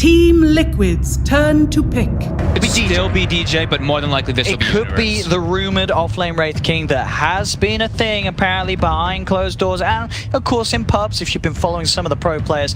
Team Liquid's turn to pick. It would still be DJ, but more than likely this will be It could be Universe. the rumored offlane Wraith King that has been a thing apparently behind closed doors, and of course in pubs. If you've been following some of the pro players,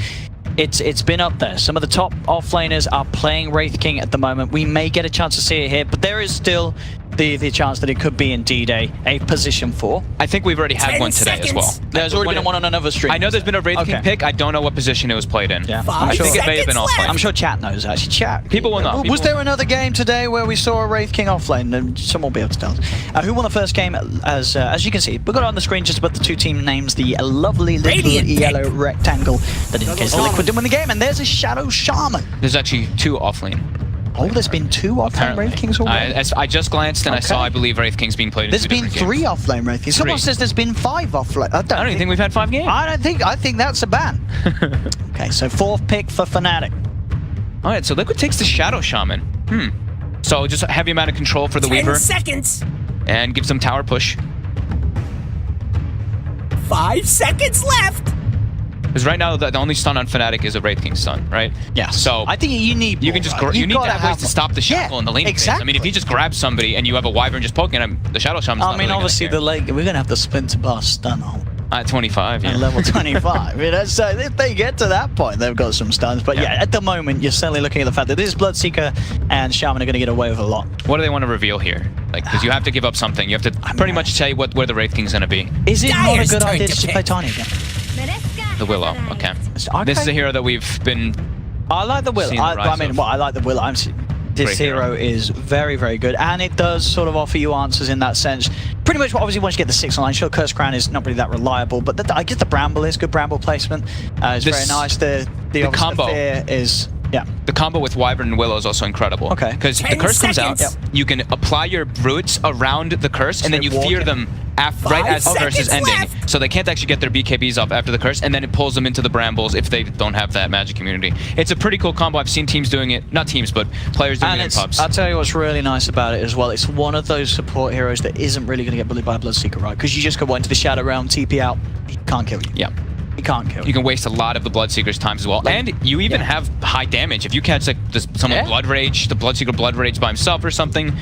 it's been up there. Some of the top offlaners are playing Wraith King at the moment. We may get a chance to see it here, but there is still the chance that it could be indeed a position 4. I think we've already had one today as well. There's already been one on another stream. I know there's been a Wraith King pick. I don't know what position it was played in. Yeah. I think it may have been offlane. I'm sure chat knows actually. Chat. People will know. Was there another game today where we saw a Wraith King offlane? And someone will be able to tell us. Who won the first game? As you can see, we've got on the screen just about the two team names, the lovely little yellow rectangle that indicates the Liquid didn't win the game, and there's a Shadow Shaman. There's actually 2 offlane. Oh, there's been 2 offlane Wraith Kings already? I just glanced and I saw, I believe, Wraith Kings being played in There's 2 been different 3 games. offlane Wraith Kings. Someone says there's been 5 offlane. I don't even think we've had 5 games. I think that's a ban. Okay, so 4th pick for Fnatic. Alright, so Liquid takes the Shadow Shaman. So just a heavy amount of control for the 10 Weaver. seconds. And gives them tower push. 5 seconds left. Because right now, the only stun on Fnatic is a Wraith King stun, right? Yeah. So I think you need you more, can just right? you need to gotta have ways to stop the shackle in the lane phase. exactly. I mean, if you just grab somebody and you have a Wyvern just poking him, the Shadow Shaman's not really obviously gonna the late we're gonna have the Splinter Bar stun on at 25, yeah. at level 25. You know, so if they get to that point, they've got some stuns. But yeah, at the moment, you're certainly looking at the fact that this Bloodseeker and Shaman are going to get away with a lot. What do they want to reveal here? Like, because you have to give up something. You have to pretty much say where the Wraith King's going to be. Is it not a Dire's good turn idea to to play pick. Tiny again? The Willow, okay. Okay. This is a hero that we've been... I like the Willow. Seen the I rise mean, of. well, I like the Willow. This Great hero is very, very good, and it does sort of offer you answers in that sense. Pretty much, obviously, once you get the 6 online, sure, Curse Crown is not really that reliable, but I guess the Bramble is good Bramble placement. It's very nice. The combo Fear is... Yeah. The combo with Wyvern and Willow is also incredible. Okay. Because the 10 curse comes out, seconds. you can apply your roots around the curse, and then you walk fear it. them right as the curse is seconds ending. left. So they can't actually get their BKBs off after the curse, and then it pulls them into the Brambles if they don't have that magic immunity. It's a pretty cool combo. I've seen teams doing it, not teams, but players doing it in pubs. I'll tell you what's really nice about it as well. It's one of those support heroes that isn't really going to get bullied by a Bloodseeker, right? Because you just go into the Shadow Realm, TP out, he can't kill you. Yeah. He can't kill you. You can waste a lot of the Bloodseeker's times as well. And you even have high damage. If you catch like someone Blood Rage, the Bloodseeker Blood Rage by himself or something,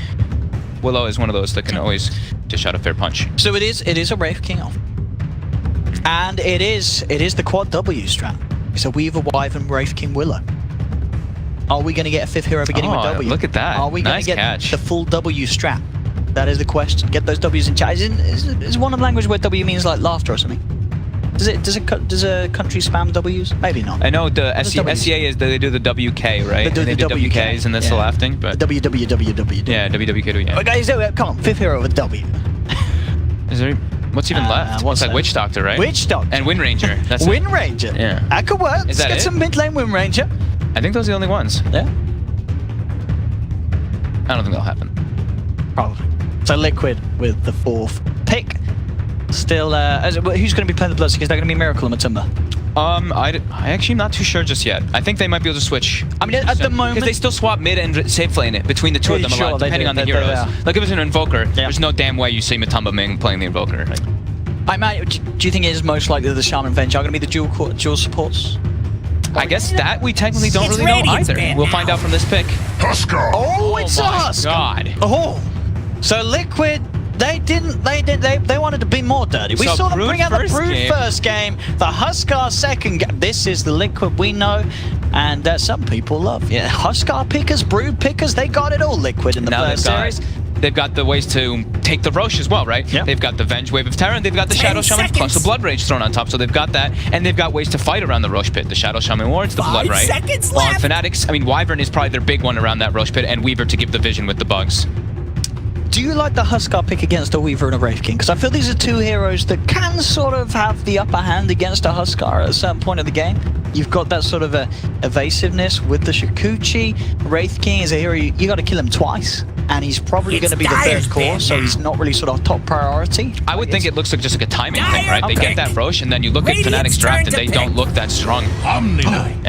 Willow is one of those that can always dish out a fair punch. So it is a Wraith King off. And it is the quad W strat. It's a Weaver, Wyvern, Wraith King, Willow. Are we going to get a 5th hero beginning with W? Look at that. Are we going Nice to get catch. the full W strat? That is the question. Get those W's in chat. Is one of the language where W means like laughter or something? Does a country spam W's? Maybe not. I know the W's? SCA is they do the WK, right? They do the WK. WKs and that's the laughing, but WWWW. yeah, WWK. Yeah. Okay, so come on, 5th hero with W. Is there? What's even left? what's It's like that? Witch Doctor, right? Witch Doctor. And Wind Ranger. That's it. Wind Ranger. Yeah. That could work. Is Let's that get it? some mid lane Wind Ranger. I think those are the only ones. Yeah. I don't think that'll happen. Probably. So Liquid with the 4th pick. Still, who's going to be playing the Bloodseeker? Is that going to be Miracle or Matumba? I actually am not too sure just yet. I think they might be able to switch. I mean, at the moment... Because they still swap mid and safe lane it between the two of them a lot, depending on the heroes. Like if it was an Invoker, there's no damn way you see Matumba Ming playing the Invoker. Like, do you think it is most likely that the Shaman Venge are going to be the dual supports? I guess that we technically don't really know Radiant's either. banned We'll now. find out from this pick. Oh, it's a my Husk! God. Oh! So Liquid... They wanted to be more dirty. We So saw them Brood bring out the first Brood game. first game, the Huskar second game. This is the Liquid we know, and some people love. Yeah, Huskar pickers, Brood pickers, they got it all Liquid in the Now first series. they've got the ways to take the Roche as well, right? Yep. They've got the Venge Wave of Terror, and they've got the 10 Shadow Shaman plus seconds. the Blood Rage thrown on top, so they've got that, and they've got ways to fight around the Roche Pit. The Shadow Shaman wards, the 5 Blood Right. seconds On left. Fanatics, I mean, Wyvern is probably their big one around that Roche Pit, and Weaver to give the vision with the bugs. Do you like the Huskar pick against a Weaver and a Wraith King? Because I feel these are two heroes that can sort of have the upper hand against a Huskar at a certain point of the game. You've got that sort of evasiveness with the Shikuchi. Wraith King is a hero, you got to kill him twice. And he's probably going to be the Dire's third core, banned so now. he's not really sort of top priority. I would think it looks like just like a timing thing, Dire right? They get pick. that Roche, and then you look at Radiant's Fnatic's draft, turn and to they pick. don't look that strong. And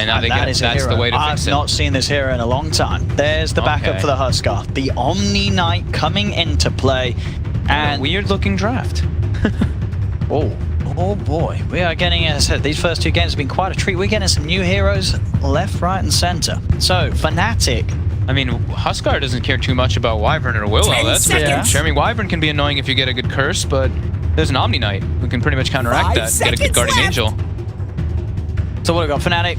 now they that get is a that's hero. the way to I've fix it. not seen this hero in a long time. There's the backup Okay. for the Huskar. The Omni Knight coming into play. And Weird looking draft. oh, Oh boy, we are getting, as I said, these first two games have been quite a treat. We're getting some new heroes left, right, and center. So, Fnatic. I mean, Huskar doesn't care too much about Wyvern or Willow. 10 That's seconds. sure. I mean, Wyvern can be annoying if you get a good curse, but there's an Omni Knight who can pretty much counteract 5 that. Get a good seconds Guardian left. Angel. So what have we got? Fnatic,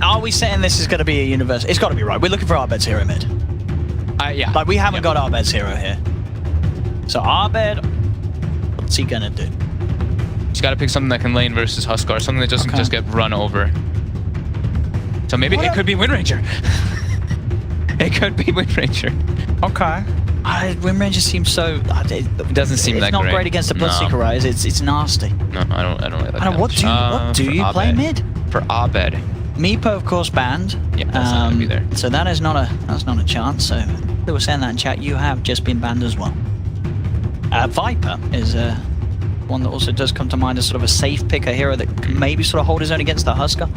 are we saying this is going to be a universe? It's got to be right. We're looking for Arbed's hero mid. Yeah. Like, we haven't got Arbed's hero here. So Arbed, what's he going to do? He's got to pick something that can lane versus Huskar, something that doesn't just get run over. So maybe it could be Wind Ranger. It could be Wind Ranger. Okay. Wind Ranger seems so... It doesn't seem that great. It's not great against the Bloodseeker, right? It's nasty. No, I don't really like that. What do you play mid? For Abed. Meepo, of course, banned. Yeah, that's not gonna be there. So that's not a chance. So they were saying that in chat. You have just been banned as well. Viper is one that also does come to mind as sort of a safe pick, a hero that can maybe sort of hold his own against the Huskar.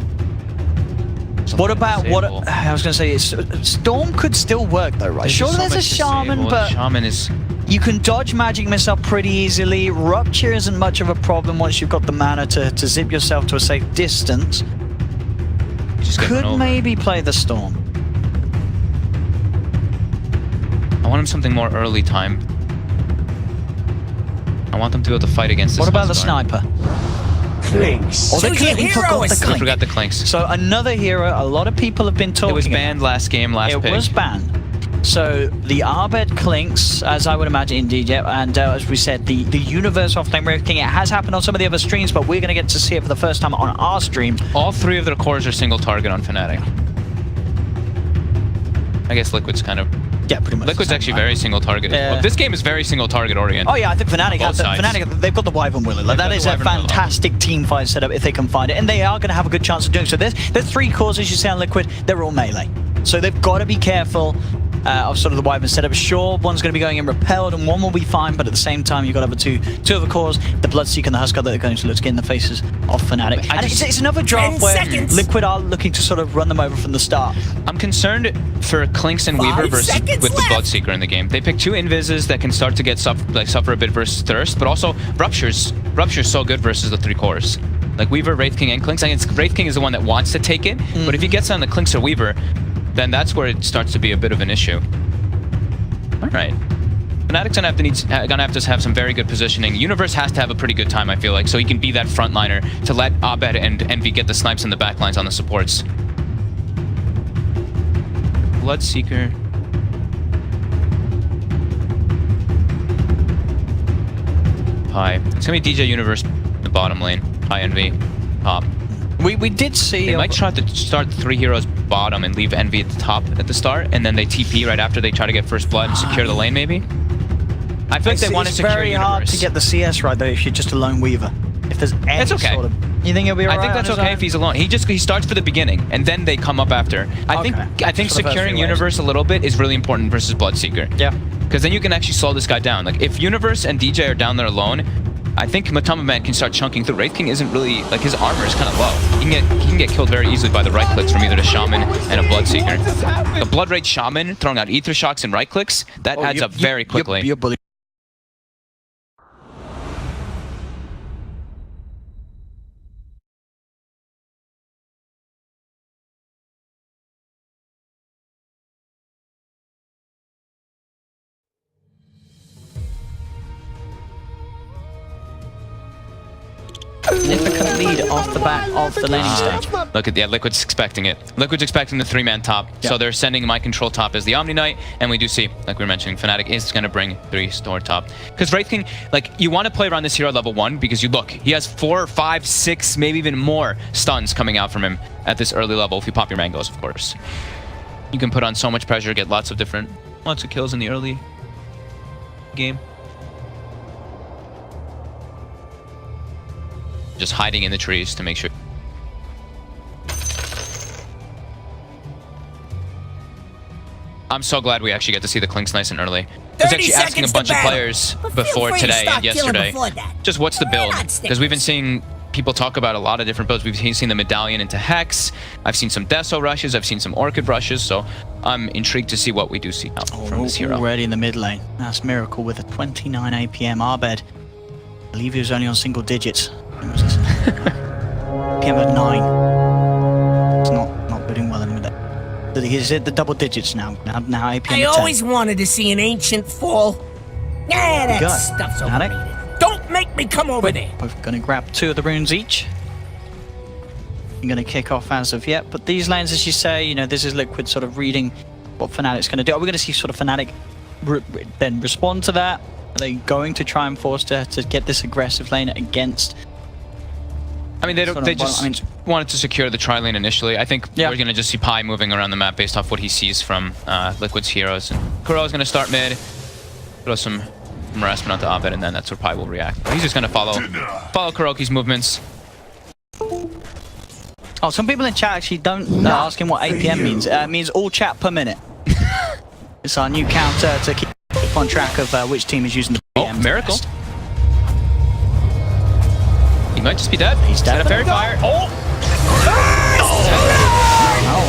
What about I was going to say? Storm could still work though, right? Sure, there's a Shaman, but Shaman is. You can dodge magic missile pretty easily. Rupture isn't much of a problem once you've got the mana to zip yourself to a safe distance. Could maybe play the Storm. I want him something more early time. I want them to be able to fight against this. What about the Huskar. sniper? Clinks. Oh, we forgot the I Clink. forgot the Clinks. So another hero a lot of people have been talking It was banned last game, last pick. It was banned. So the Arbed Clinks, as I would imagine, indeed, yeah. And as we said, the universe of Flame Wraith King, it has happened on some of the other streams, but we're going to get to see it for the first time on our stream. All three of their cores are single target on Fnatic. I guess Liquid's kind of... Yeah, pretty much. Liquid's actually very single target. Yeah. Well, this game is very single target oriented. Oh yeah, I think Fnatic, Both they've got the Wyvern Willow. Like, that is a fantastic team fight setup if they can find it. And they are going to have a good chance of doing so. There's three cores, as you say, on Liquid. They're all melee. So they've got to be careful of sort of the Wyvern setup. Sure, one's going to be going in repelled and one will be fine, but at the same time, you've got to have two other cores, the Bloodseeker and the Huskar, that are going to look to get in the faces of Fnatic. And it's another draft where Liquid are looking to sort of run them over from the start. I'm concerned for Clinks and Weaver versus with the Bloodseeker in the game. They pick two Invises that can start to get suffer a bit versus Thirst, but also Rupture's so good versus the three cores. Like Weaver, Wraith King, and Clinks. I think Wraith King is the one that wants to take it, but if he gets on the Clinks or Weaver, then that's where it starts to be a bit of an issue. All right. Fnatic's gonna have to have some very good positioning. Universe has to have a pretty good time, I feel like, so he can be that frontliner to let Abed and Envy get the snipes in the backlines on the supports. Bloodseeker. Pi. It's gonna be DJ Universe in the bottom lane. Pi Envy top. We did see... They might try to start three heroes bottom and leave Envy at the top at the start, and then they TP right after they try to get first blood and secure the lane, maybe? I feel like they want to secure It's very hard to get the CS right, though, if you're just a lone Weaver. If there's any sort of... You think he'll be alright? I think that's okay if he's alone. He starts for the beginning, and then they come up after. I think securing Universe a little bit is really important versus Bloodseeker. Yeah. Because then you can actually slow this guy down. Like, if Universe and DJ are down there alone, I think Matamaman can start chunking through. Wraith King isn't really, like, his armor is kind of low. He can get killed very easily by the right clicks from either a Shaman and a Bloodseeker. The Blood Rage Shaman throwing out Ether Shocks and right clicks, that adds up very quickly. Significant lead off the back of the laning stage. Look at Liquid's expecting it. Liquid's expecting the three-man top, so they're sending my control top as the Omni Knight, and we do see, like we were mentioning, Fnatic is going to bring 3 store top. Because Wraith King, like, you want to play around this hero at level 1 because you look, he has 4, 5, 6, maybe even more stuns coming out from him at this early level if you pop your mangoes, of course. You can put on so much pressure, get lots of kills in the early game. Just hiding in the trees to make sure. I'm so glad we actually get to see the Clinks nice and early. I was actually asking a bunch of players before today and yesterday, just what's the build? Because we've been seeing people talk about a lot of different builds. We've seen the Medallion into Hex. I've seen some Deso rushes. I've seen some Orchid rushes. So I'm intrigued to see what we do see out from this hero. Already in the mid lane. That's Miracle with a 29 APM Arbed. I believe he was only on single digits. When was this? PM at 9. It's not doing well anymore. He's at the double digits now. Now APM I at 10. always wanted to see an ancient fall. Nah, that Good. stuff's Fnatic. overrated. Don't make me come over there. Both going to grab 2 of the runes each. I'm going to kick off as of yet. But these lanes, as you say, you know, this is Liquid sort of reading what Fnatic's going to do. Are we going to see sort of Fnatic then respond to that? Are they going to try and force to get this aggressive lane against? I mean, they just wanted to secure the tri lane initially. I think we're going to just see Pi moving around the map based off what he sees from Liquid's heroes. And Kuro's going to start mid, throw some harassment onto Abed, and then that's where Pi will react. But he's just going to follow Kuroki's movements. Oh, some people in chat actually don't asking what APM means. It means all chat per minute. It's our new counter to keep on track of which team is using the PM. Oh, Miracle. He might just be dead. He's dead. Fairy fire. Oh!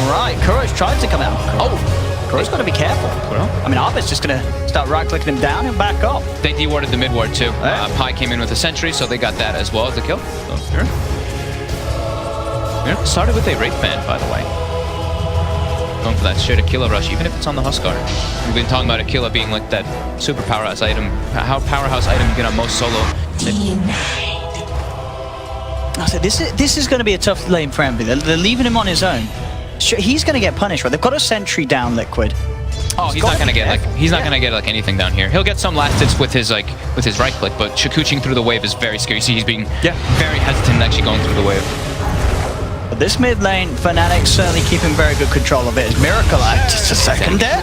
Alright, Kuro's tried to come out. Oh! Kuro's got to be careful. I mean, Abed's just going to start right-clicking him down and back up. They de-warded the mid-ward too. Pi came in with a sentry, so they got that as well as the kill. So, Miracle started with a Wraith Band, by the way. Going for that straight Aquila rush, even if it's on the Huskar. We've been talking about Aquila being like that super powerhouse item, powerhouse item you get on most solo. I said this is going to be a tough lane for Envy. They're leaving him on his own. He's going to get punished, right? They've got a sentry down, Liquid. Oh, he's not going to get like anything down here. He'll get some last hits with his right click, but Shakuching through the wave is very scary. You see, he's being very hesitant actually going through the wave. But this mid lane, Fnatic's certainly keeping very good control of it. It's Miracle just a second there.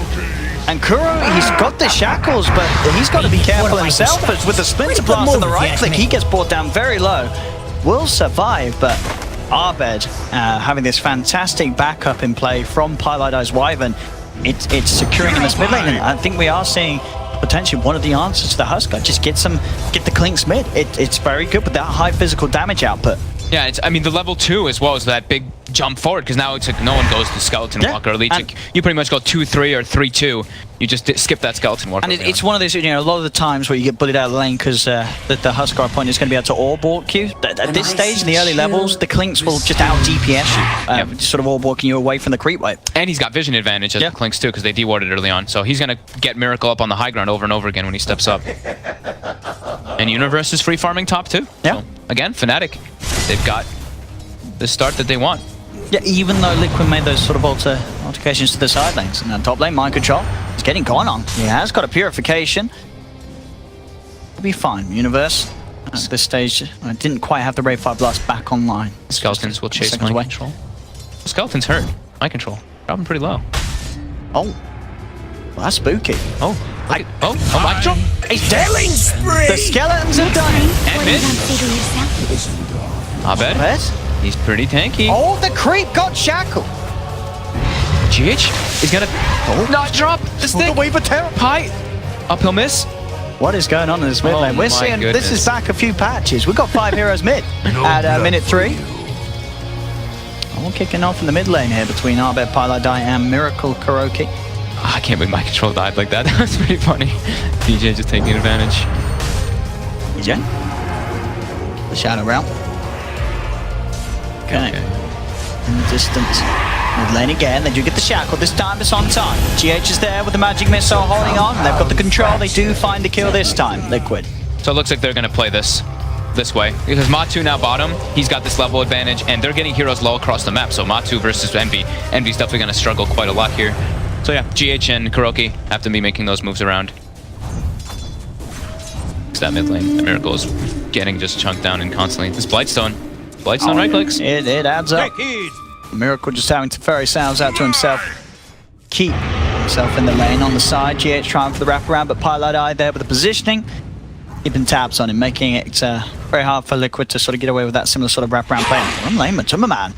And Kuro, he's got the shackles, but he's got to be careful himself. As with the Splinter Blast and the right click, he gets brought down very low. Will survive, but Abed having this fantastic backup in play from Pielidi's Wyvern, it's securing in this mid lane, and I think we are seeing potentially one of the answers to the Huskar. Just get the Clinks mid. It's very good with that high physical damage output. Yeah, I mean, the level 2 as well as that big jump forward, because now it's like no one goes to Skeleton Walker or Leech. You pretty much go 2-3 or 3-2. You just skip that Skeleton Walker. And it's one of those, you know, a lot of the times where you get bullied out of the lane because the Huskar opponent is going to be able to orb walk you. At this stage, in the early levels, the Clinks will just out DPS you, sort of orb walking you away from the creep wave. And he's got vision advantage as the Clinks too, because they de-warded early on. So he's going to get Miracle up on the high ground over and over again when he steps up. And Universe is free farming top too. Yeah. So, again, Fnatic, they've got the start that they want. Yeah, even though Liquid made those sort of altercations to the side lanes. And then top lane, mind control, he's getting gone on. He has got a purification. He'll be fine. Universe, at this stage, I didn't quite have the Ray 5 Blast back online. Skeletons will chase mind control. Skeleton's hurt. Mind control. Dropping pretty low. Oh. Well, that's spooky. Oh. Mind control. He's dead. The skeletons are done. And mid. Abed. He's pretty tanky. Oh, the creep got shackled. GH is gonna not drop the stick. The wave of terror. Pi. Uphill miss. What is going on in this mid lane? We're seeing this is back a few patches. We've got 5 heroes mid at minute 3. All kicking off in the mid lane here between Abed, Pielidi, and Miracle Kuroki. Oh, I can't believe my control died like that. That was pretty funny. DJ just taking advantage. DJ. The shadow realm. Okay. In the distance. Mid lane again. They do get the shackle. This time it's on time. GH is there with the magic missile holding on. They've got the control. They do find the kill this time. Liquid. So it looks like they're going to play this way. Because Matu now bottom. He's got this level advantage. And they're getting heroes low across the map. So Matu versus Envy. Envy's definitely going to struggle quite a lot here. So yeah, GH and Kuroki have to be making those moves around. It's that mid lane. The Miracle is getting just chunked down and constantly. This Blightstone right clicks. It adds up. Miracle just having to ferry sounds out to himself. Keep himself in the lane on the side. GH trying for the wraparound, but Pielidi there with the positioning. Keeping tabs on him, making it very hard for Liquid to sort of get away with that similar sort of wraparound play. One lane, Matumbaman.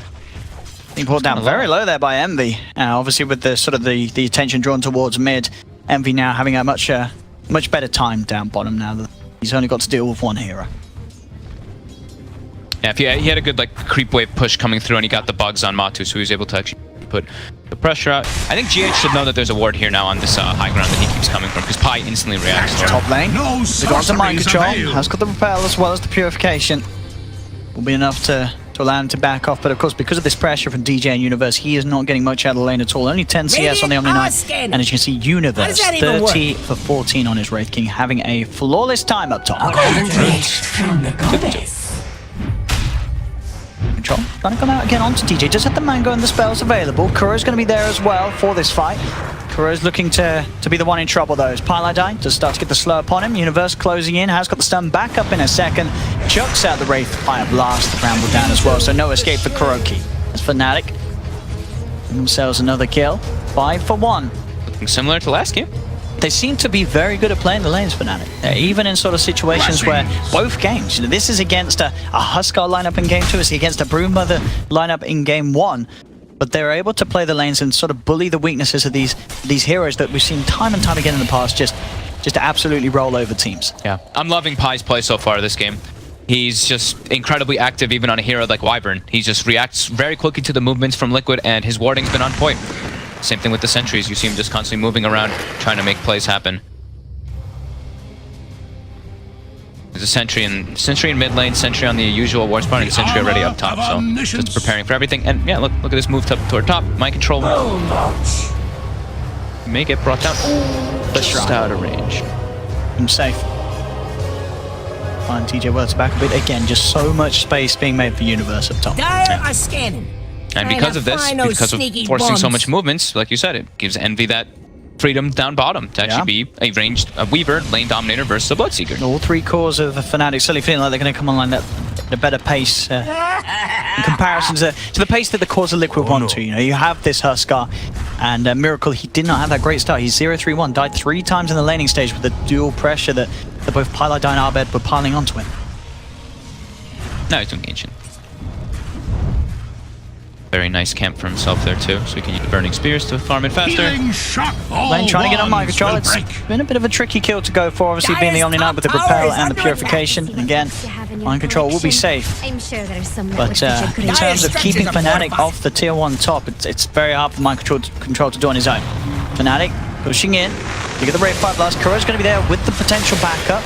Being pulled down very low there by Envy. Obviously with the sort of the attention drawn towards mid. Envy now having a much better time down bottom now that he's only got to deal with one hero. Yeah, he had a good like creep wave push coming through, and he got the bugs on Matu, so he was able to actually put the pressure out. I think GH should know that there's a ward here now on this high ground that he keeps coming from, because Pi instantly reacts to him. Top lane. They've got the mind control. Has got the repel as well as the purification. Will be enough to allow him to back off, but of course, because of this pressure from DJ and Universe, he is not getting much out of the lane at all. Only 10 CS on the Omni Knight, and as you can see, Universe 30 for 14 on his Wraith King, having a flawless time up top. Control, trying to come out again onto DJ, just had the Mango and the spells available. Kuro's going to be there as well for this fight. Kuro's looking to be the one in trouble though. As Paladine does start to get the slow upon him. Universe closing in, has got the stun back up in a second. Chucks out the Wraith Fire Blast, the Bramble down as well, so no escape for Kuroki. As Fnatic themselves another kill. 5 for 1. Looking similar to last game. They seem to be very good at playing the lanes, Fnatic. Even in sort of situations where both games, this is against a Huskar lineup in game 2, it's against a Broodmother lineup in game 1. But they're able to play the lanes and sort of bully the weaknesses of these heroes that we've seen time and time again in the past just to absolutely roll over teams. Yeah, I'm loving Pi's play so far this game. He's just incredibly active even on a hero like Wyvern. He just reacts very quickly to the movements from Liquid, and his warding's been on point. Same thing with the sentries. You see him just constantly moving around, trying to make plays happen. There's a sentry in mid lane, sentry on the usual ward spot, and sentry already up top. So just preparing for everything. And yeah, look at this move toward top. Mind control may get brought down. Just out of range. I'm safe. Fine, TJ Worth's back a bit again. Just so much space being made for Universe up top. Dire are scanning. And because of this, because of forcing so much movements, like you said, it gives Envy that freedom down bottom to actually be a ranged Weaver, lane dominator versus a Bloodseeker. All 3 cores of the Fnatic certainly feeling like they're going to come online at a better pace in comparison to the pace that the cores of Liquid want to. You know, you have this Huskar, and Miracle, he did not have that great start. He's 0-3-1, died 3 times in the laning stage with the dual pressure that both Paladine and Arbed were piling onto him. No, he's doing Ancient. Very nice camp for himself there too, so he can use the Burning Spears to farm it faster. Lane trying to get on mind control. It's been a bit of a tricky kill to go for, obviously being the Omni Knight with the Repel and the Purification. And again, mind control will be safe. But in terms of keeping Fnatic off the tier 1 top, it's very hard for mind control to do on his own. Fnatic pushing in. Look at the Wraith Fire Blast. Kuro's going to be there with the potential backup.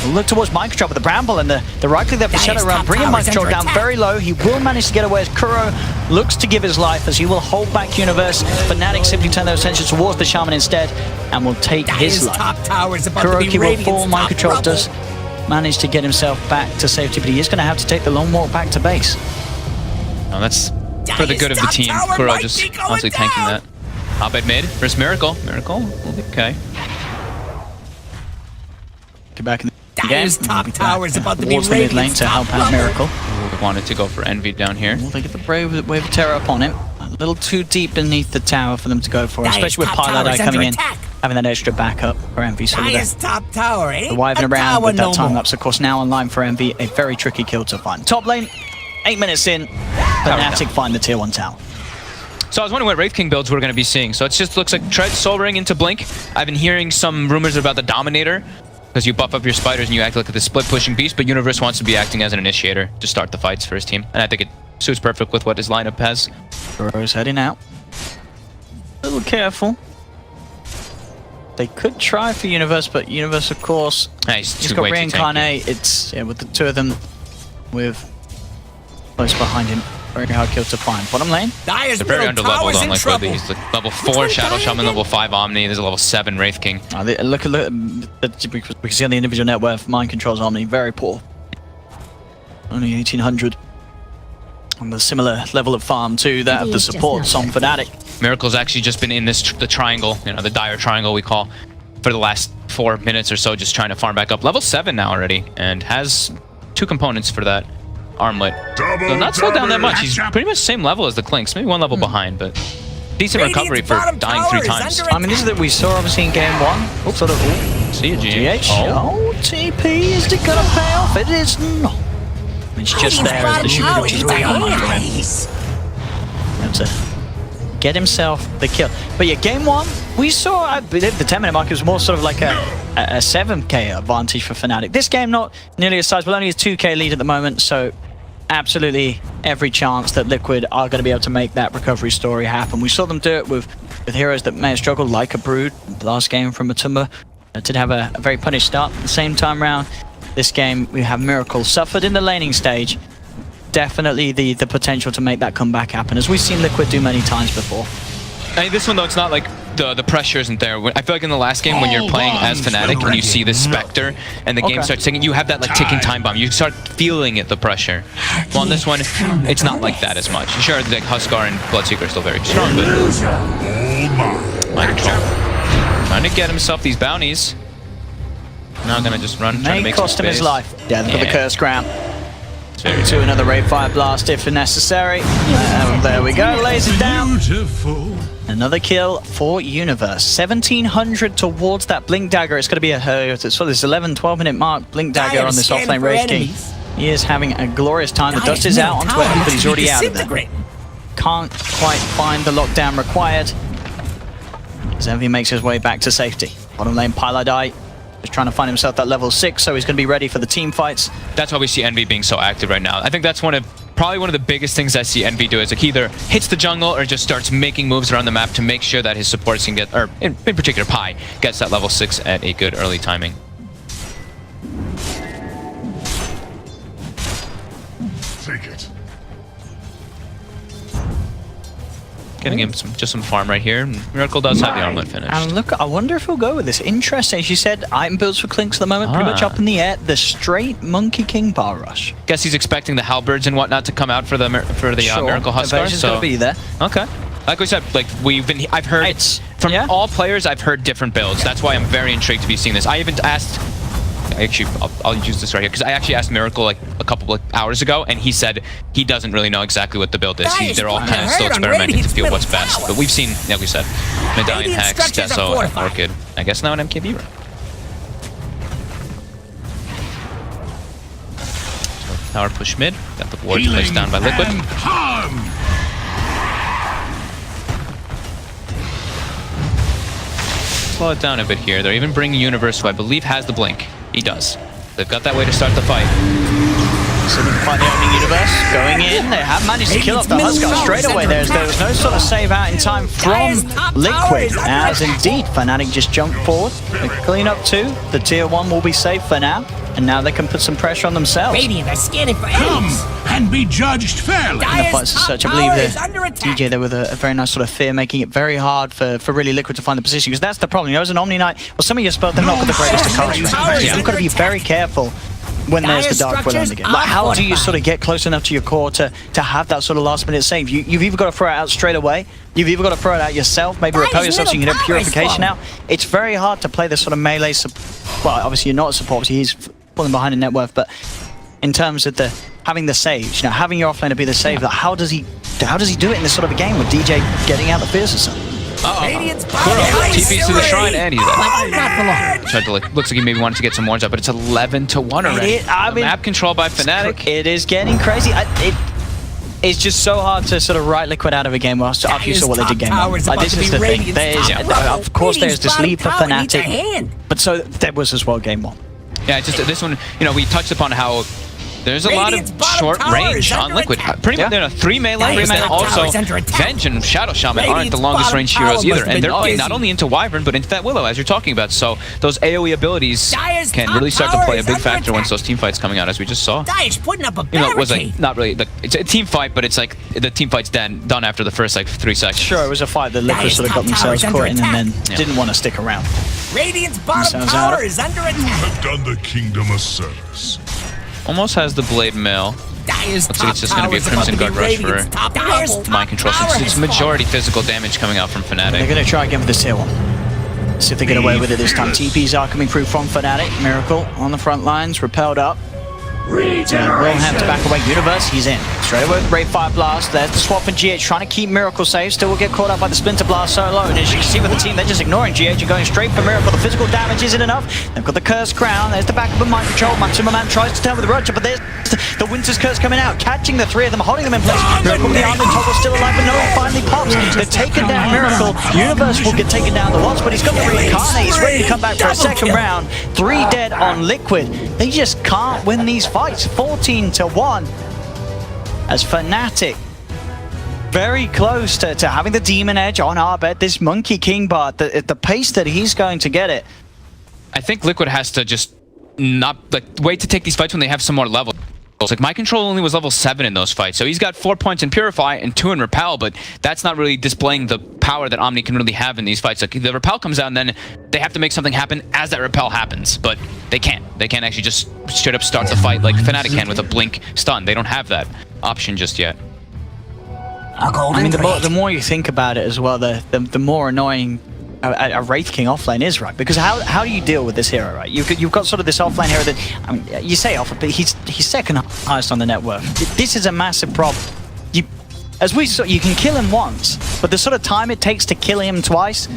We'll look towards mind control, but the Bramble and the right click there for Shadow Realm, bringing mind control down very low. He will manage to get away as Kuro looks to give his life, as he will hold back Universe. Fnatic simply turn their attention towards the Shaman instead and will take his life. Kuroki will fall. Mind control does manage to get himself back to safety, but he is going to have to take the long walk back to base. No, that's for the good of the team. Kuro just constantly tanking that. Abed mid versus Miracle. Miracle will be okay. Get back in the Dire's top tower is about to be towards the mid lane to help out Miracle. Wanted to go for Envy down here. Well, they get the Brave Wave of Terror upon him. A little too deep beneath the tower for them to go for, especially with Paladine coming in, having that extra backup for Envy. So Dire's top tower, the Wyvern around with that time lapse, of course, now online for Envy. A very tricky kill to find. Top lane, 8 minutes in, Fnatic find the tier 1 tower. So I was wondering what Wraith King builds we're going to be seeing. So it just looks like Tread, Soul Ring into Blink. I've been hearing some rumors about the Dominator, because you buff up your spiders and you act like the split pushing beast, but Universe wants to be acting as an initiator to start the fights for his team. And I think it suits perfect with what his lineup has. Kuro's heading out. A little careful. They could try for Universe, but Universe, of course, he's got Reincarnate. It's with the 2 of them with close behind him. Very hard kill to find. Bottom lane. They're very under-leveled on like whether he's like level 4 Shadow Shaman, level 5 Omni, there's a level 7 Wraith King. Look, we can see on the individual net worth, mind controls Omni, very poor. Only 1800. On a similar level of farm to that of the supports on Fnatic. Miracle's actually just been in the triangle, you know, the dire triangle we call, for the last 4 minutes or so, just trying to farm back up. Level 7 now already, and has 2 components for that. Armlet. So not slowed down that much. He's pretty much the same level as the Clinks, maybe 1 level behind, but decent recovery for dying 3 times. I mean, this is that we saw obviously in game 1. Oops, sort of. See you, GH. Oh, TP, is it gonna pay off? It is not. It's just there as the shooter, which is way on him. To get himself the kill. But yeah, game 1, we saw, I believe the 10-minute mark was more sort of like a 7k advantage for Fnatic. This game, not nearly as sizable, only a 2k lead at the moment, so absolutely every chance that Liquid are going to be able to make that recovery story happen. We saw them do it with heroes that may have struggled, like a Brood. Last game from Matumba did have a very punished start. At the same time round, this game we have Miracle suffered in the laning stage. Definitely the potential to make that comeback happen, as we've seen Liquid do many times before. I mean, this one though, it's not like the pressure isn't there. I feel like in the last game when you're playing as Fnatic and you see this Spectre and the game starts ticking, you have that like ticking time bomb. You start feeling it, the pressure. Well, on this one, it's not like that as much. Sure, like Huskar and Bloodseeker are still very strong, but mind control. Trying to get himself these bounties. Now gonna just run, trying to make cost some him space. his life. Yeah, for the Curse Crown. Very To another Ray Fire Blast if necessary. There we go, lays it down. Another kill for Universe. 1700 towards that Blink Dagger. It's going to be this 11-12 minute mark. Blink Dagger on this offlane Rage King. He is having a glorious time. The dust is out onto him, but he's already out of there. Can't quite find the lockdown required. As Envy makes his way back to safety. Bottom lane, Piladai just trying to find himself that level 6, so he's going to be ready for the team fights. That's why we see Envy being so active right now. I think that's probably one of the biggest things I see Envy do, is like he either hits the jungle or just starts making moves around the map to make sure that his supports can get, or in particular Pi, gets that level 6 at a good early timing. Take it. Getting him just some farm right here. Miracle does have the armlet finished. And look, I wonder if he'll go with this. Interesting. As you said, item builds for Clinks at the moment, pretty much up in the air. The straight Monkey King bar rush. Guess he's expecting the halberds and whatnot to come out for the Miracle Huskar. So gonna be there. Okay. Like we said, like I've heard from all players. I've heard different builds. That's why I'm very intrigued to be seeing this. I even asked. Actually, I'll use this right here because I actually asked Miracle like a couple of hours ago, and he said he doesn't really know exactly what the build is. They're all kind of still experimenting to feel what's best. But we've seen, like we said, Medallion, Hex, Deso, and Orchid. I guess now an MKB run. So, power push mid. Got the ward placed down by Liquid. Slow it down a bit here. They're even bringing Universe, who I believe has the blink. He does. They've got that way to start the fight. So they can find the opening Universe going in. They have managed to kill off the Huskar straight away. There was no sort of save out in time from Liquid, as indeed Fnatic just jumped forward. They clean up 2. The tier 1 will be safe for now, and now they can put some pressure on themselves. Radiant are scanning for Come enemies. and be judged fairly. In the fights as such, I believe that DJ there with a very nice sort of fear, making it very hard for really Liquid to find the position, because that's the problem. You know, as an Omni Knight, well, some of your spells, they're not got the greatest of cast range. You've got to be very careful when there's the Dark Will on the game. Like, how do you sort of get close enough to your core to have that sort of last minute save? You've either got to throw it out straight away, you've either got to throw it out yourself, maybe repel yourself so you can get Purification out. It's very hard to play this sort of melee well, obviously you're not a support, obviously he's falling behind in net worth, but in terms of having the saves, you know, having your offlaner be the save, like, how does he do it in this sort of a game with DJ getting out the fierce or something? TP's to the shrine and he's Not for long. tried to looks like he maybe wanted to get some wards up, but it's 11-1 already. I mean, map control by Fnatic. It is getting crazy. It's just so hard to sort of write Liquid out of a game after you saw what they did game one. Like, this is the thing. Of course, there's this lead for Fnatic, but so there was as well game 1. Yeah, just this one, you know, we touched upon how there's a lot of short range on Liquid. Pretty much, there are 3 melee, also Venge and Shadow Shaman aren't the longest range heroes either, and they're playing not only into Wyvern, but into that Willow, as you're talking about. So those AoE abilities can really start to play a big factor once those team fights coming out, as we just saw. Dire's putting up a You know, it was like, not really, it's a team fight, but it's like, the team fight's done after the first, like, 3 seconds. Sure, it was a fight that Liquid sort of got themselves caught in and then didn't want to stick around. Radiant's bottom tower is under attack. Have done the kingdom a service. Almost has the Blade Mail. Looks like it's just going to be a Crimson Guard rush for mind control, since it's majority physical damage coming out from Fnatic. They're going to try again with this tier 1. See if they get away with it this time. TPs are coming through from Fnatic. Miracle on the front lines, repelled up. Will have to back away. Universe, he's in. Straight away with Ray Fire Blast. There's the swap for GH, trying to keep Miracle safe. Still will get caught up by the Splinter Blast so low. And as you can see with the team, they're just ignoring GH and going straight for Miracle. The physical damage isn't enough. They've got the Curse Crown. There's the back of a mind control. Matumba tries to turn with the Roger, but there's the Winter's Curse coming out, catching the 3 of them, holding them in place. Miracle with the armor toggle still alive, but no, he finally pops. They've taken down Miracle. Universe will get taken down the once, but he's got the reincarnate. He's ready to come back for a second round. 3 dead on Liquid. They just can't win these fights. 14-1. as Fnatic very close to having the Demon Edge on Abed. This Monkey King bar, at the pace that he's going to get it. I think Liquid has to just not wait to take these fights when they have some more levels. Like My Control only was level 7 in those fights, so he's got 4 points in Purify and 2 in Repel, but that's not really displaying the power that Omni can really have in these fights. Like the Repel comes out and then they have to make something happen as that Repel happens, but they can't. They can't actually just straight up start the fight like Fnatic can with a blink stun. They don't have that option just yet. I mean, the more you think about it as well, the more annoying a Wraith King offlane is, right? Because how do you deal with this hero, right? You've got sort of this offlane hero that, I mean, you say off, but he's second highest on the net worth. This is a massive problem. As we saw, you can kill him once, but the sort of time it takes to kill him twice,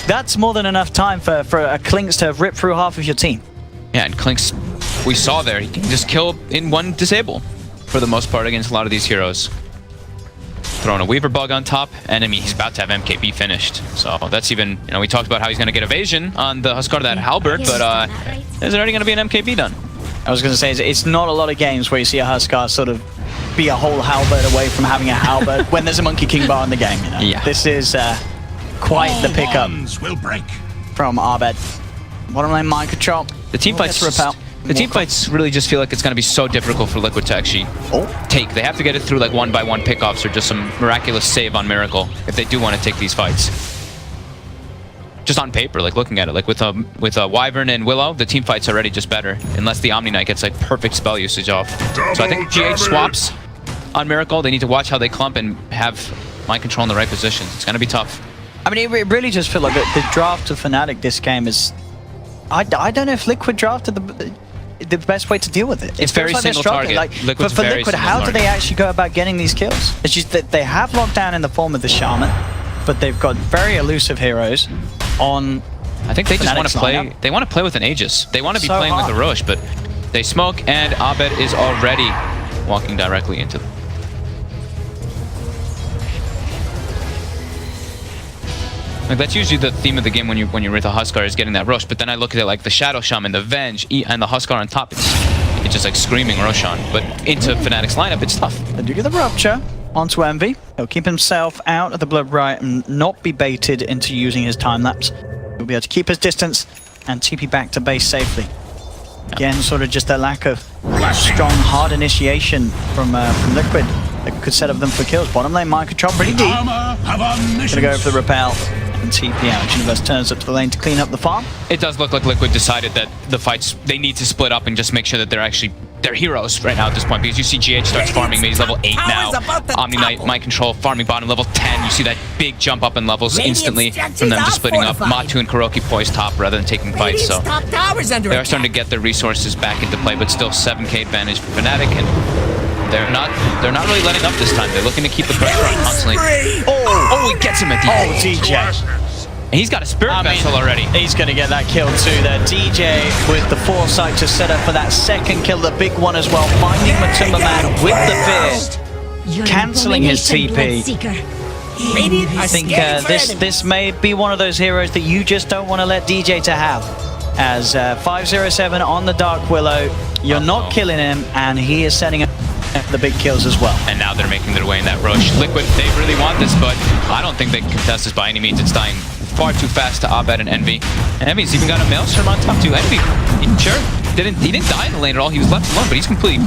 that's more than enough time for a Clinks to rip through half of your team. Yeah, and Clinks, we saw there, he can just kill in one disable for the most part against a lot of these heroes. Throwing a Weaver bug on top, and I mean, he's about to have MKB finished. So that's even, you know, we talked about how he's going to get evasion on the Huskar, that Halberd, but there's already going to be an MKB done. I was going to say, it's not a lot of games where you see a Huskar sort of be a whole Halberd away from having a Halberd when there's a Monkey King bar in the game. You know? Yeah. This is quite the pickup Will break. from Abed. Bottom lane mind control. The team fights Repel. The team fights really just feel like it's going to be so difficult for Liquid to actually take. They have to get it through like 1-by-1 pickoffs or just some miraculous save on Miracle if they do want to take these fights. Just on paper, like looking at it, like with Wyvern and Willow, the team fight's already just better unless the Omni Knight gets like perfect spell usage off. So I think GH swaps on Miracle. They need to watch how they clump and have Mind Control in the right position. It's going to be tough. I mean, it really just feels like the draft of Fnatic this game is... I don't know if Liquid drafted the best way to deal with it. It's very like single target. Like, for Liquid, how do they actually go about getting these kills? It's just that they have lockdown in the form of the Shaman, but they've got very elusive heroes on. I think they just want to play. Lineup. They want to play with an Aegis. They want to be So playing hard. with a Rosh, but they smoke, and Abed is already walking directly into them. Like that's usually the theme of the game when you're with a Huskar is getting that rush, but then I look at it like the Shadow Shaman, the Venge, and the Huskar on top. It's just like screaming Roshan. But into Fnatic's lineup, it's tough. They do get the Rupture onto Envy. He'll keep himself out of the Blood Riot and not be baited into using his time lapse. He'll be able to keep his distance and TP back to base safely. Again, sort of just a lack of strong, hard initiation from Liquid that could set up them for kills. Bottom lane, mind control pretty deep. Gonna go for the Repel and TP out. Universe turns up to the lane to clean up the farm. It does look like Liquid decided that the fights, they need to split up and just make sure that they're heroes right now at this point, because you see GH starts farming, maybe he's level 8 now. Omni Knight, Mind Control, farming bottom, level 10. You see that big jump up in levels instantly from them just splitting up. Matu and Kuroki poised top rather than taking fights, so they are starting to get their resources back into play, but still 7k advantage for Fnatic, and they're not really letting up this time. They're looking to keep the pressure on constantly. Oh, he gets him at the end. DJ. And he's got a Spirit Vessel already. He's going to get that kill too there. DJ with the foresight to set up for that second kill, the big one as well. Finding Matumba Man with the fear, cancelling his TP. I think this may be one of those heroes that you just don't want to let DJ to have. As 507 on the Dark Willow, you're not killing him, and he is setting up the big kills as well. And now they're making their way in that rush. Liquid, they really want this, but I don't think they can contest this by any means. It's dying far too fast to Abed and Envy. And Envy's even got a Maelstrom on top too. Envy, he didn't die in the lane at all. He was left alone, but he's completely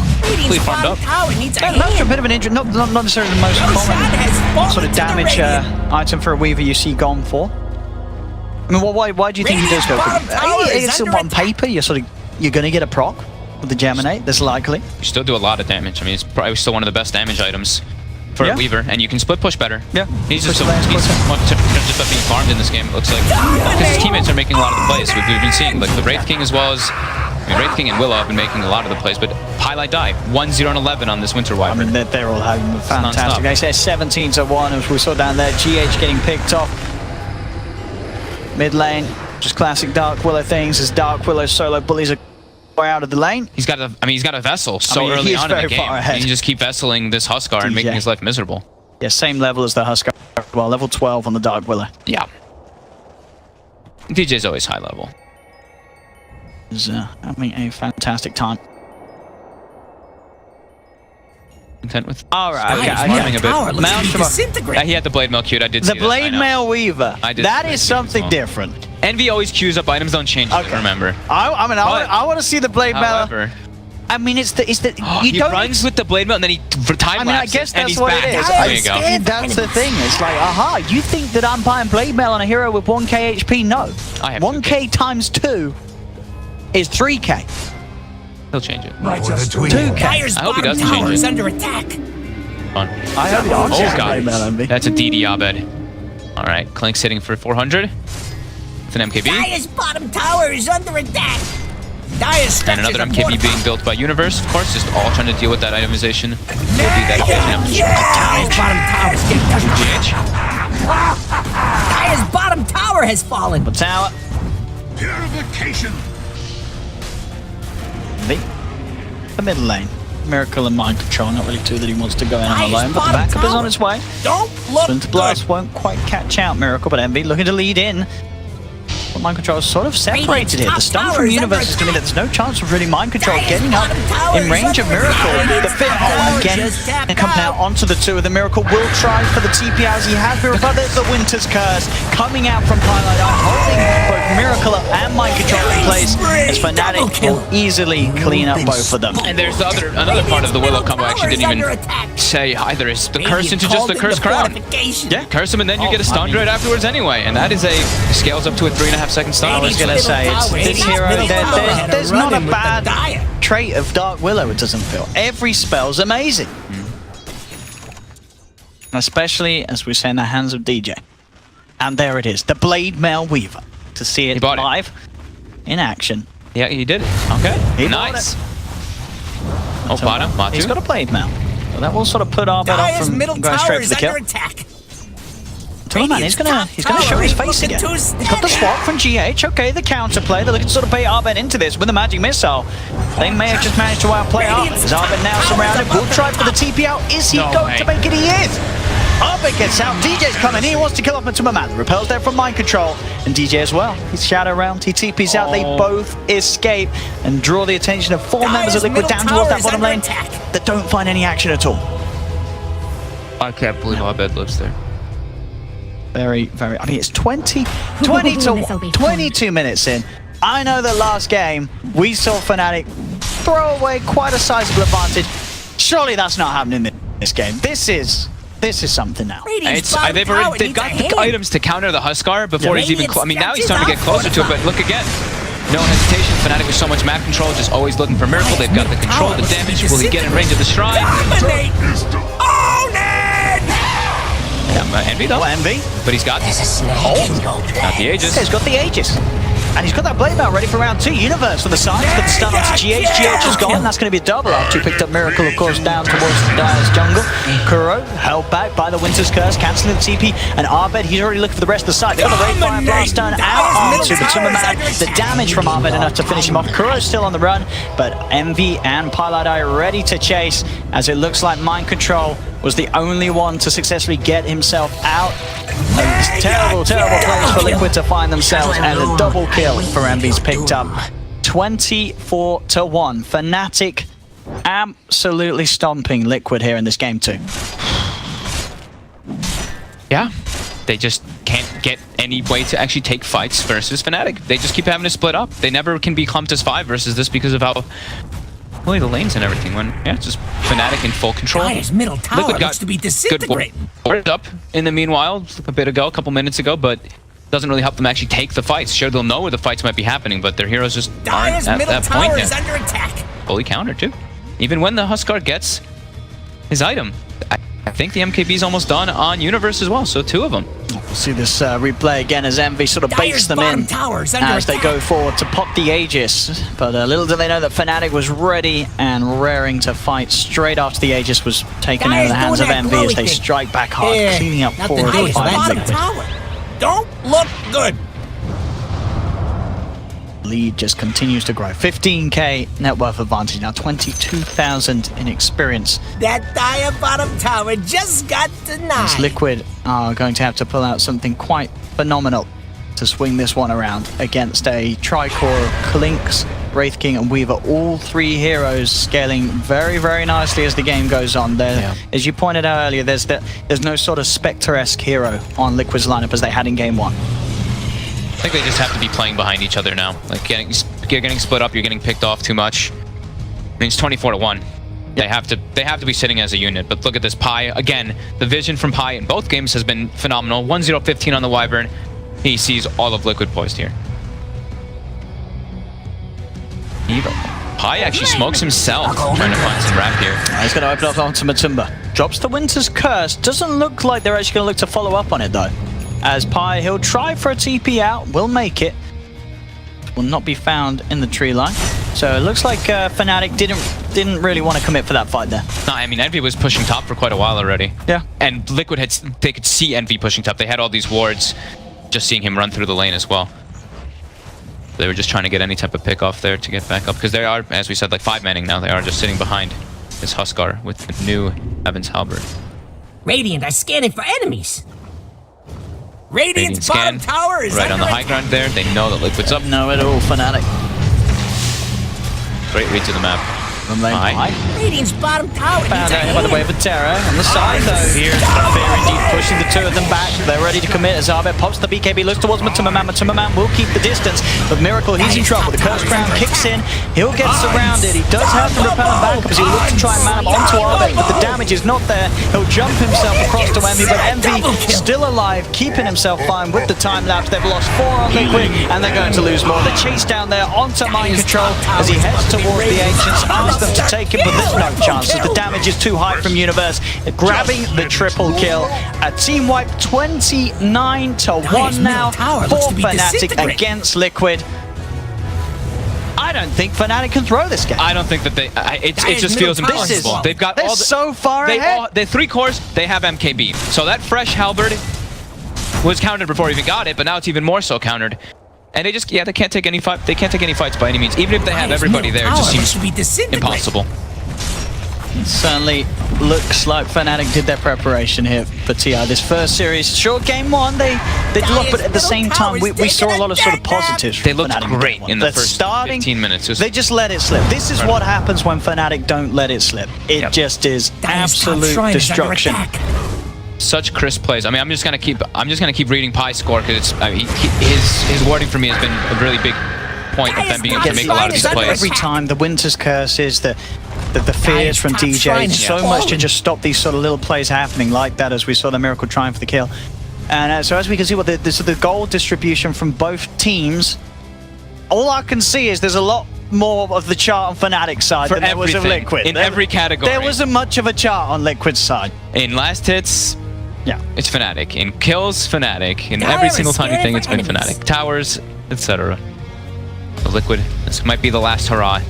farmed up. Maelstrom, a bit of an injury, not necessarily the most common sort of damage item for a Weaver you see gone for. I mean, why do you think he does go for it? It's on paper, you're going to get a proc with the Geminate, that's likely. You still do a lot of damage. I mean, it's probably still one of the best damage items for a Weaver, and you can split push better. Yeah. He's just about being farmed in this game, it looks like. Because his teammates are making a lot of the plays. We've been seeing, like, the Wraith King as well as... I mean, Wraith King and Willow have been making a lot of the plays, but highlight die. 1-0 and 11 on this Winter Wyvern. I mean, they're all having a fantastic. They say 17-1, as we saw down there. GH getting picked off. Mid lane, just classic Dark Willow things, as Dark Willow solo bullies are out of the lane. He's got a Vessel so early on in the game. He can just keep Vesseling this Huskar and making his life miserable. Yeah, same level as the Huskar. Well, level 12 on the Dark Willow. Yeah. DJ's always high level. He's having a fantastic time. content with. All right, okay. Dire's Having a bit. tower looks to Mount be from a- disintegrating. He had the blade mail queued. I did The see this, I Blade know. Mail Weaver. I did That see is this something as well. different. Envy always queues up items, don't change it, remember. I want to see the Blade Mail. However, I mean, it's the you he don't. runs with the blade mail and then he time I mean, I lapses guess and that's he's what back. it is. There you go. That's the thing. It's like, aha, you think that I'm buying Blade Mail on a hero with 1k HP? No. I have 1k times 2 is 3k. He'll change it. 2k. Dire's I hope he bottom doesn't change tower it. is under attack. Fun. I hope you don't Oh, change God. Blade Mail, Envy. That's a DD Abed. All right, Clink's hitting for 400. It's an MKB. Dire's bottom tower is under attack. Dire's And another MKB being built by Universe, of course, just all trying to deal with that itemization. We'll do that again. Dire's bottom tower is getting touched. GH. Dire's bottom tower has fallen. Tower. Purification. The middle lane. Miracle and Mind Control, not really two that he wants to go in on Dire's alone, but the bottom backup is tower. on its way. Don't look Splinter good. Blast won't quite catch out Miracle, but Envy looking to lead in. But Mind Control is sort of separated here. The stun from Universe is going to mean that there's no chance of really Mind Control getting up in range of Miracle. The fit again and come now onto the 2 of the Miracle. Will try for the TP as he has been, but there's the Winter's Curse coming out from Twilight, holding both Miracle and Mind Control in place as Fnatic will easily clean up both of them. And there's another part of the Willow combo I actually didn't even say either. Is the curse into just the curse crown. Yeah. Curse him and then you get a stun right afterwards anyway. And that is scales up to a 3.5 second stun. I was going to say, it's this hero, there's not a bad trait of Dark Willow, it doesn't feel. Every spell's amazing. Especially, as we say, in the hands of DJ. And there it is, the Blade Mail Weaver. To see it bought it. live in action. Yeah, he did it. Okay. He bought Nice. it. Oh, bottom. Matu. He's got a Blade Mail. So that will sort of put Arbet off Dire's from middle going tower straight for is the kill. under attack. Oh man, he's gonna show his face again. He's got the swap from GH. Okay, the counterplay. They're looking to sort of bait Arbet into this with a magic missile. They may have just managed to outplay Arbet. Is Arbet now surrounded? Will try for the TP out. Is he going to make it? He is. Arbet gets out. DJ's coming. He wants to kill off into Mamad. Repels there from Mind Control. And DJ as well. He's shadow round. He TP's out. They both escape and draw the attention of 4 members of Liquid down towards that bottom lane that don't find any action at all. I can't believe Abed lives there. Very, very. I mean, it's 22 minutes in. I know that last game we saw Fnatic throw away quite a sizable advantage. Surely that's not happening in this game. This is something now. They've got the items to counter the Huskar before he's even. I mean, now he's starting to get closer to it. But look again. No hesitation. Fnatic with so much map control, just always looking for Miracle. They've got the control, the damage. Will he get in range of the shrine? Envy though. Envy. But he's got this. Got the Aegis. He's got the Aegis. And he's got that Blade Mail ready for round 2. Universe on the side. He's got the stun onto GH. GH is gone. That's going to be a double after he picked up Miracle, of course, down towards Dire's jungle. Kuro held back by the Winter's Curse, cancelling the TP. And Arbet, he's already looking for the rest of the side. They've got the Ray Fire Blast down out onto Batumamad. The damage from Arbet enough to finish him off. Kuro's still on the run, but Envy and Piladai ready to chase, as it looks like Mind Control was the only one to successfully get himself out. Terrible place for Liquid to find themselves, and a double kill for Envy's picked up. 24-1. Fnatic absolutely stomping Liquid here in this game too. Yeah, they just can't get any way to actually take fights versus Fnatic. They just keep having to split up. They never can be clumped as 5 versus this because of how really the lanes and everything. When it's just Fnatic in full control. Dire's middle tower Liquid got looks to be disintegrating. Good up in the meanwhile a couple minutes ago, but doesn't really help them actually take the fights. Sure, they'll know where the fights might be happening, but their heroes just aren't at that point tower yet. is under attack. Fully countered too. Even when the Huskar gets his item. I think the MKB is almost done on Universe as well, so 2 of them. We'll see this replay again as Envy sort of baits them in as they go forward to pop the Aegis. But little do they know that Fnatic was ready and raring to fight straight after the Aegis was taken out of the hands of Envy as they strike back hard, cleaning up 4 or 5 Liquid. Don't look good. Lead just continues to grow. 15k net worth advantage now, 22,000 in experience. That Dire bottom tower just got denied. As Liquid are going to have to pull out something quite phenomenal to swing this one around against a tricore of Clinks, Wraith King, and Weaver. All three heroes scaling very, very nicely as the game goes on. There, as you pointed out earlier, there's no sort of Spectre-esque hero on Liquid's lineup as they had in game 1. I think they just have to be playing behind each other now. Like you're getting split up, you're getting picked off too much. I mean, it's 24-1. They have to be sitting as a unit. But look at this Pi again. The vision from Pi in both games has been phenomenal. 1-0-15 on the Wyvern. He sees all of Liquid poised here. Pi actually smokes himself, trying to find some wrap here. He's going to open up onto Matumba. Drops the Winter's Curse. Doesn't look like they're actually going to look to follow up on it though. As Pi, he'll try for a TP out, will make it. Will not be found in the tree line. So it looks like Fnatic didn't really want to commit for that fight there. No, I mean Envy was pushing top for quite a while already. Yeah. And Liquid they could see Envy pushing top. They had all these wards, just seeing him run through the lane as well. They were just trying to get any type of pick off there to get back up because they are, as we said, like 5-manning now. They are just sitting behind this Huskar with the new Evans Halberd. Radiant are scanning for enemies. Radiant's scan bottom tower is right on the high ground there. They know that Liquid's up. No at all, Fnatic. Great read to the map. Radiant's bottom tower. Found out by the way of a Terror on the side though. Here's Fear indeed pushing the two of them back. They're ready to commit as Zabet pops the BKB, looks towards Matumbaman. Matumbaman will keep the distance, but Miracle, he's in trouble. The Curse Crown kicks in. He'll get surrounded. He does have to repel him back as he looks to try and man him onto Zabet, but the damage is not there. He'll jump himself across to Envy, but Envy still alive, keeping himself fine with the time lapse. They've lost 4 on Liquid, and they're going to lose more. They chase down there onto Mind Control as he heads towards the Ancients, asks them to take him, but there's no chance as the damage is too high from Universe. Grabbing the triple kill. A team wipe 29-1 now for Fnatic against Liquid. I don't think Fnatic can throw this game. I don't think that it just feels impossible. They've got all so far ahead. The 3 cores, they have MKB. So that fresh Halberd was countered before he even got it, but now it's even more so countered. And they just, they can't take any fight. They can't take any fights by any means. Even if they have everybody there, it just seems impossible. It certainly looks like Fnatic did their preparation here for TI. This first series, sure, game 1, they did a lot, but at the same time, we saw a lot of sort of positives. They looked great in the first 15 minutes. They just let it slip. This is what happens when Fnatic don't let it slip. It just is absolute destruction. Such crisp plays. I mean, I'm just gonna keep reading Pi's score because his wording for me has been a really big point of them being able to make a lot of these plays. Every time the Winter's Curse is the fears from DJ, so much to just stop these sort of little plays happening like that, as we saw the Miracle trying for the kill. And so as we can see, what the goal distribution from both teams, all I can see is there's a lot more of the chart on Fnatic's side than there was of Liquid. In every category. There wasn't much of a chart on Liquid's side. In last hits, it's Fnatic. In kills, Fnatic. In every single tiny thing, it's been Fnatic. Towers, etc. So Liquid, this might be the last hurrah.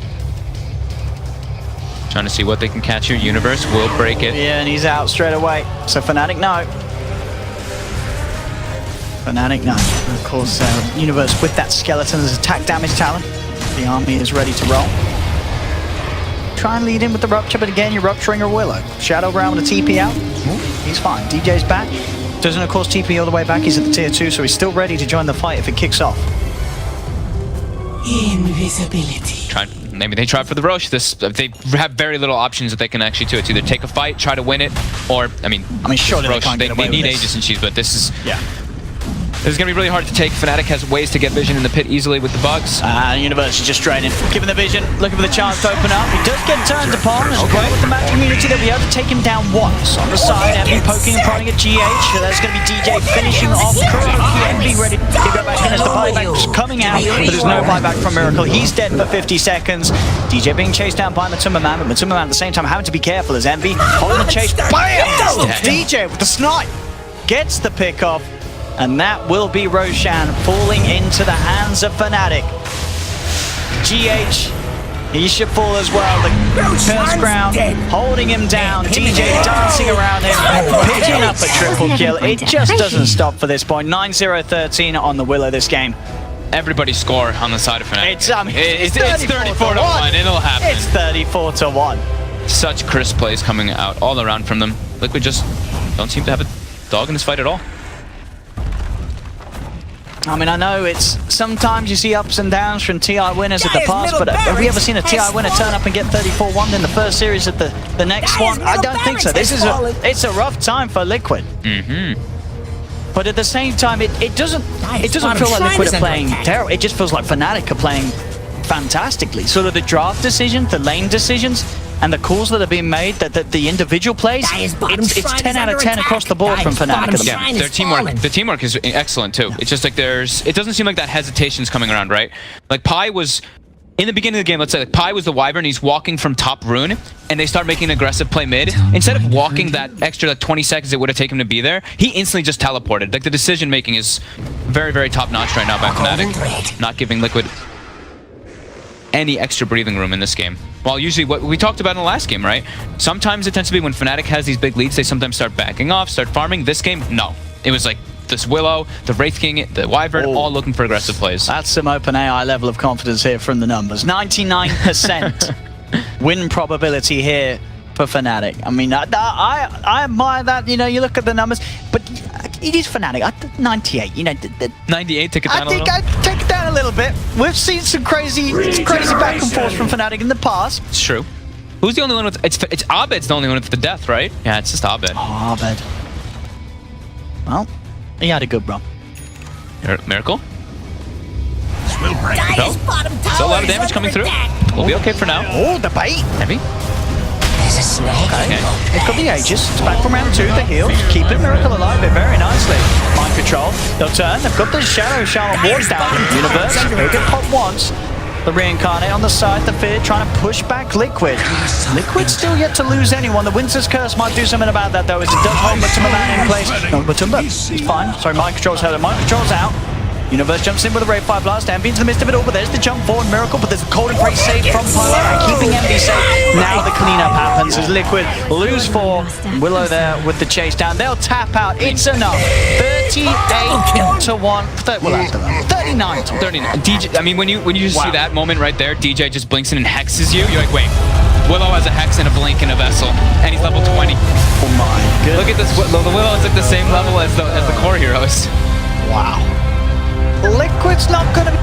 Trying to see what they can catch here. Universe will break it. Yeah, and he's out straight away. So Fnatic, no. Fnatic, no. And of course, Universe with that skeleton as attack damage talent. The army is ready to roll. Try and lead in with the Rupture, but again, you're rupturing a Willow. Shadow Realm with a TP out. He's fine. DJ's back. Doesn't, of course, TP all the way back. He's at the tier 2, so he's still ready to join the fight if it kicks off. Invisibility. Maybe they try for the Roche. They have very little options that they can actually do. It's either take a fight, try to win it, or I mean surely Roche, they need Aegis and Cheese, but this is This is going to be really hard to take. Fnatic has ways to get vision in the pit easily with the bugs. Universe is just draining. Given the vision, looking for the chance to open up. He does get turned upon. And with the match community, they'll be able to take him down once. On the side, Envy poking and prodding at GH. That's going to be DJ finishing off Envy ready to go back in as the buyback's coming out. But there's no buyback from Miracle. He's dead for 50 seconds. DJ being chased down by Matumbaman, but Matumbaman at the same time having to be careful as Envy holding the chase. Bam! DJ with the snipe gets the pick off. And that will be Roshan falling into the hands of Fnatic. GH, he should fall as well. The Curse Crown holding him down. DJ dancing around him, picking up a triple kill. It just doesn't stop for this point. 9-0-13 on the Willow this game. Everybody score on the side of Fnatic. It's 34-1. It'll happen. It's 34-1. Such crisp plays coming out all around from them. Liquid just don't seem to have a dog in this fight at all. I mean, I know it's sometimes you see ups and downs from TI winners at the past, but have we ever seen a TI winner turn up and get 34-1 in the first series at the next one? I don't think so. This is it's a rough time for Liquid. But at the same time, it doesn't feel like Liquid are playing terrible. It just feels like Fnatic are playing fantastically. Sort of the draft decisions, the lane decisions, and the calls that are being made, that the individual plays, it's 10 out of 10 across the board from Fnatic. Yeah, the teamwork is excellent too. It's just like it doesn't seem like that hesitation's coming around, right? Like Pi was, in the beginning of the game, let's say like Pi was the Wyvern, he's walking from top rune, and they start making an aggressive play mid. Instead of walking that extra like 20 seconds it would have taken him to be there, he instantly just teleported. Like the decision making is very, very top notch right now by Fnatic. Not giving Liquid any extra breathing room in this game. While usually what we talked about in the last game, right? Sometimes it tends to be when Fnatic has these big leads, they sometimes start backing off, start farming. This game, no. It was like this Willow, the Wraith King, the Wyvern, all looking for aggressive plays. That's some OpenAI level of confidence here from the numbers. 99% win probability here for Fnatic. I mean, I admire that. You know, you look at the numbers, but it is Fnatic. 98. You know, 98. Take it down a little. I think I'd take it down a little bit. We've seen some crazy back and forth from Fnatic in the past. It's true. Who's the only one with? It's Abed's the only one with the death, right? Yeah, it's just Abed. Oh, Abed. Well, he had a good run. Miracle. Will break. No. So a lot of damage coming through. We'll be okay for now. Oh, the bait. Heavy. There's a snake. Okay. It's got the Aegis. It's back from round 2. The heals. Keeping Miracle alive very nicely. Mind control. They'll turn. They've got the Shadow Shaman ward down. Universe. He'll get popped once. The Reincarnate on the side. The Fear trying to push back Liquid. Liquid still yet to lose anyone. The Winter's Curse might do something about that though, as it does hold Matumba in place. No, Matumba. It's fine. Sorry, Mind Control's held. Mind Control's out. Universe jumps in with a Rave 5 Blast. Envy into the midst of it all, but there's the jump forward Miracle, but there's a cold and great save from Pyro, and keeping Envy safe. Now the cleanup happens as Liquid lose 4. Willow there with the chase down. They'll tap out. It's enough. 38 to 1. Well, after that. 39 to 1. 39. DJ, I mean, when you just see that moment right there, DJ just blinks in and hexes you. You're like, wait. Willow has a hex and a blink and a vessel, and he's level 20. Oh my goodness. Look at this. The Willow is at the same level as the core heroes. Wow. Liquid's not going to